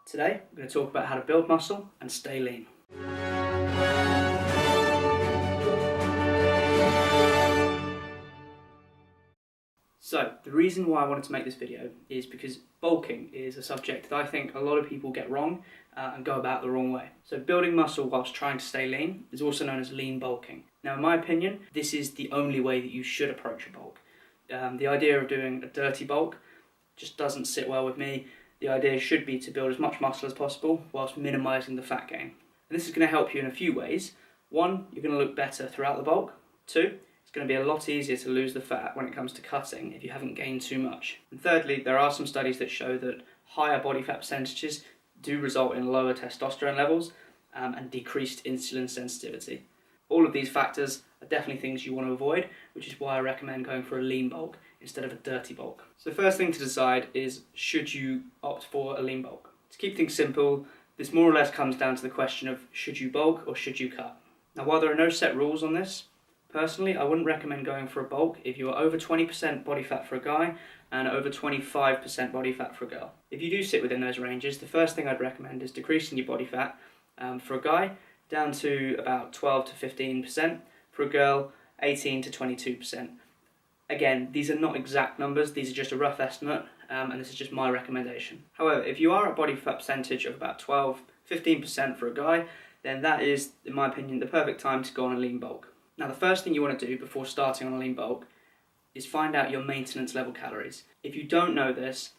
Today, we're going to talk about how to build muscle and stay lean. So, the reason why I wanted to make this video is because bulking is a subject that I think a lot of people get wrong and go about the wrong way. So, building muscle whilst trying to stay lean is also known as lean bulking. Now, in my opinion, this is the only way that you should approach a bulk. The idea of doing a dirty bulk just doesn't sit well with me. The idea should be to build as much muscle as possible whilst minimising the fat gain. And this is going to help you in a few ways. One, you're going to look better throughout the bulk. Two, it's going to be a lot easier to lose the fat when it comes to cutting if you haven't gained too much. And thirdly, there are some studies that show that higher body fat percentages do result in lower testosterone levels and decreased insulin sensitivity. All of these factors are definitely things you want to avoid, which is why I recommend going for a lean bulk instead of a dirty bulk. So the first thing to decide is, should you opt for a lean bulk? To keep things simple, this more or less comes down to the question of should you bulk or should you cut? Now, while there are no set rules on this, personally I wouldn't recommend going for a bulk if you are over 20% body fat for a guy and over 25% body fat for a girl. If you do sit within those ranges, the first thing I'd recommend is decreasing your body fat for a guy down to about 12 to 15%, for a girl 18 to 22%. Again, these are not exact numbers, these are just a rough estimate, and this is just my recommendation. However, if you are at body fat percentage of about 12-15% for a guy, then that is, in my opinion, the perfect time to go on a lean bulk. Now, the first thing you want to do before starting on a lean bulk is find out your maintenance level calories. If you don't know this,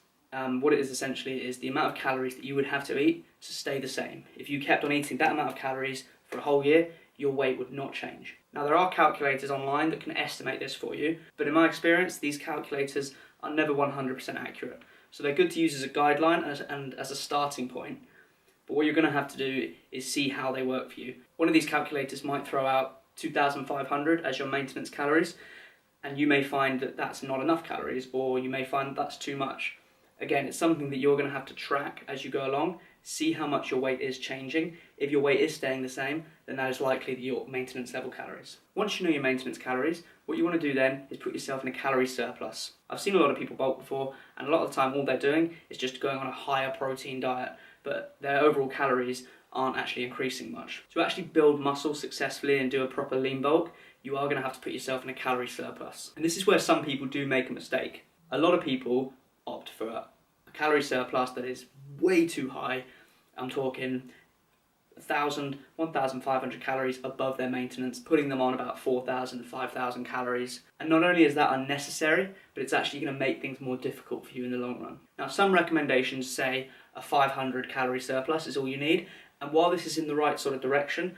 what it is essentially is the amount of calories that you would have to eat to stay the same. If you kept on eating that amount of calories for a whole year, your weight would not change. Now, there are calculators online that can estimate this for you, but in my experience, these calculators are never 100% accurate. So they're good to use as a guideline and as a starting point, but what you're going to have to do is see how they work for you. One of these calculators might throw out 2,500 as your maintenance calories, and you may find that that's not enough calories, or you may find that that's too much. Again, it's something that you're going to have to track as you go along, see how much your weight is changing. If your weight is staying the same, then that is likely your maintenance level calories. Once you know your maintenance calories, what you want to do then is put yourself in a calorie surplus. I've seen a lot of people bulk before, and a lot of the time all they're doing is just going on a higher protein diet, but their overall calories aren't actually increasing much. To actually build muscle successfully and do a proper lean bulk, you are going to have to put yourself in a calorie surplus. And this is where some people do make a mistake. A lot of people opt for a calorie surplus that is way too high. I'm talking 1,000, 1,500 calories above their maintenance, putting them on about 4,000, 5,000 calories. And not only is that unnecessary, but it's actually going to make things more difficult for you in the long run. Now, some recommendations say a 500 calorie surplus is all you need. And while this is in the right sort of direction,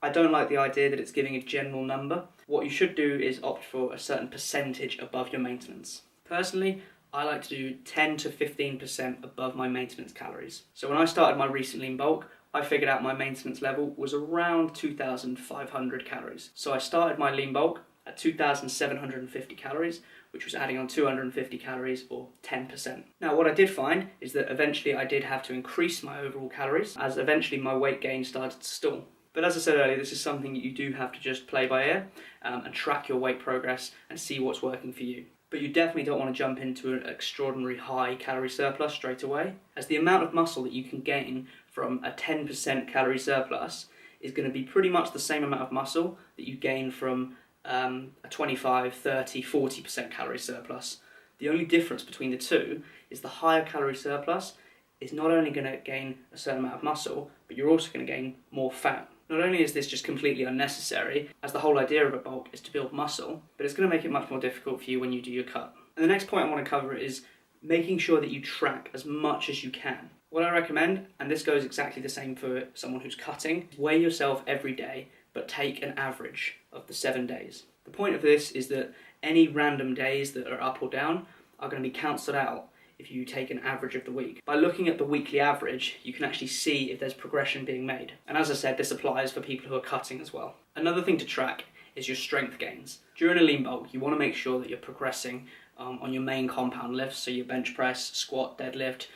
I don't like the idea that it's giving a general number. What you should do is opt for a certain percentage above your maintenance. Personally, I like to do 10 to 15% above my maintenance calories. So when I started my recent lean bulk, I figured out my maintenance level was around 2,500 calories. So I started my lean bulk at 2,750 calories, which was adding on 250 calories or 10%. Now, what I did find is that eventually I did have to increase my overall calories as eventually my weight gain started to stall. But as I said earlier, this is something that you do have to just play by ear and track your weight progress and see what's working for you. But you definitely don't want to jump into an extraordinary high calorie surplus straight away, as the amount of muscle that you can gain from a 10% calorie surplus is going to be pretty much the same amount of muscle that you gain from a 25, 30, 40% calorie surplus. The only difference between the two is the higher calorie surplus is not only going to gain a certain amount of muscle, but you're also going to gain more fat. Not only is this just completely unnecessary, as the whole idea of a bulk is to build muscle, but it's going to make it much more difficult for you when you do your cut. And the next point I want to cover is making sure that you track as much as you can. What I recommend, and this goes exactly the same for someone who's cutting, weigh yourself every day, but take an average of the 7 days. The point of this is that any random days that are up or down are going to be cancelled out if you take an average of the week. By looking at the weekly average, you can actually see if there's progression being made. And as I said, this applies for people who are cutting as well. Another thing to track is your strength gains. During a lean bulk, you want to make sure that you're progressing on your main compound lifts, so your bench press, squat, deadlift,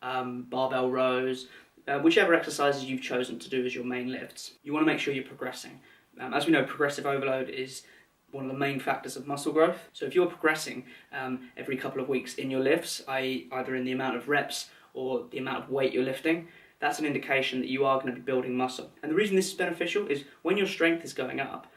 barbell rows, whichever exercises you've chosen to do as your main lifts. You want to make sure you're progressing. As we know, progressive overload is one of the main factors of muscle growth. So if you're progressing every couple of weeks in your lifts, i.e. either in the amount of reps or the amount of weight you're lifting, that's an indication that you are going to be building muscle. And the reason this is beneficial is when your strength is going up,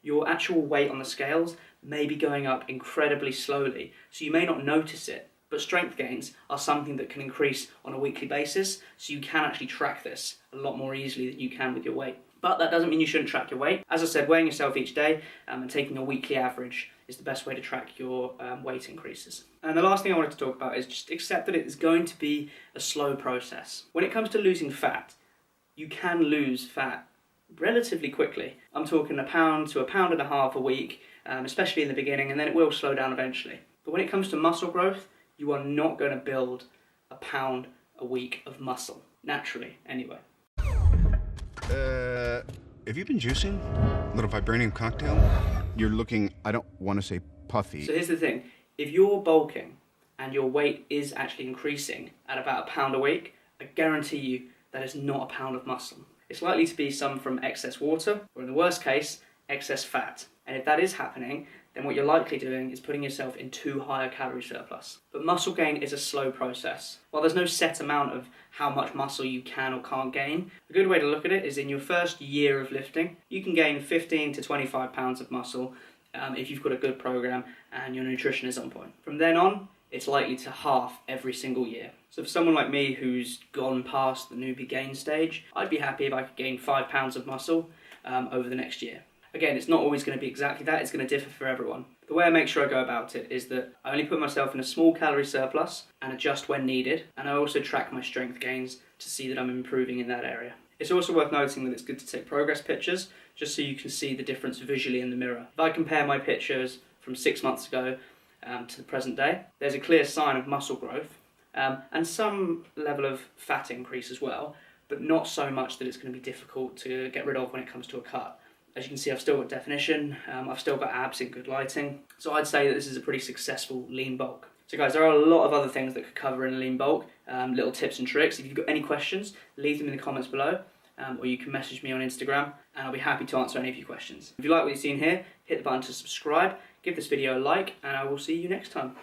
your actual weight on the scales may be going up incredibly slowly, so you may not notice it. But strength gains are something that can increase on a weekly basis, so you can actually track this a lot more easily than you can with your weight. But that doesn't mean you shouldn't track your weight. As I said, weighing yourself each day and taking a weekly average is the best way to track your weight increases. And the last thing I wanted to talk about is just accept that it is going to be a slow process. When it comes to losing fat, you can lose fat relatively quickly. I'm talking 1 pound to 1.5 pounds a week, especially in the beginning, and then it will slow down eventually. But when it comes to muscle growth, you are not going to build 1 pound a week of muscle, naturally, anyway. Have you been juicing? A little vibranium cocktail? You're looking, I don't want to say puffy. So here's the thing, if you're bulking and your weight is actually increasing at about 1 pound a week, I guarantee you that is not 1 pound of muscle. It's likely to be some from excess water, or in the worst case, excess fat. And if that is happening, then what you're likely doing is putting yourself in too high a calorie surplus. But muscle gain is a slow process. While there's no set amount of how much muscle you can or can't gain, a good way to look at it is in your first year of lifting, you can gain 15 to 25 pounds of muscle if you've got a good program and your nutrition is on point. From then on, it's likely to halve every single year. So for someone like me who's gone past the newbie gain stage, I'd be happy if I could gain 5 pounds of muscle over the next year. Again, it's not always going to be exactly that, it's going to differ for everyone. The way I make sure I go about it is that I only put myself in a small calorie surplus and adjust when needed, and I also track my strength gains to see that I'm improving in that area. It's also worth noting that it's good to take progress pictures, just so you can see the difference visually in the mirror. If I compare my pictures from 6 months ago to the present day, there's a clear sign of muscle growth and some level of fat increase as well, but not so much that it's going to be difficult to get rid of when it comes to a cut. As you can see, I've still got definition, I've still got abs in good lighting, so I'd say that this is a pretty successful lean bulk. So guys, there are a lot of other things that could cover in a lean bulk, little tips and tricks. If you've got any questions, leave them in the comments below, or you can message me on Instagram, and I'll be happy to answer any of your questions. If you like what you've seen here, hit the button to subscribe, give this video a like, and I will see you next time.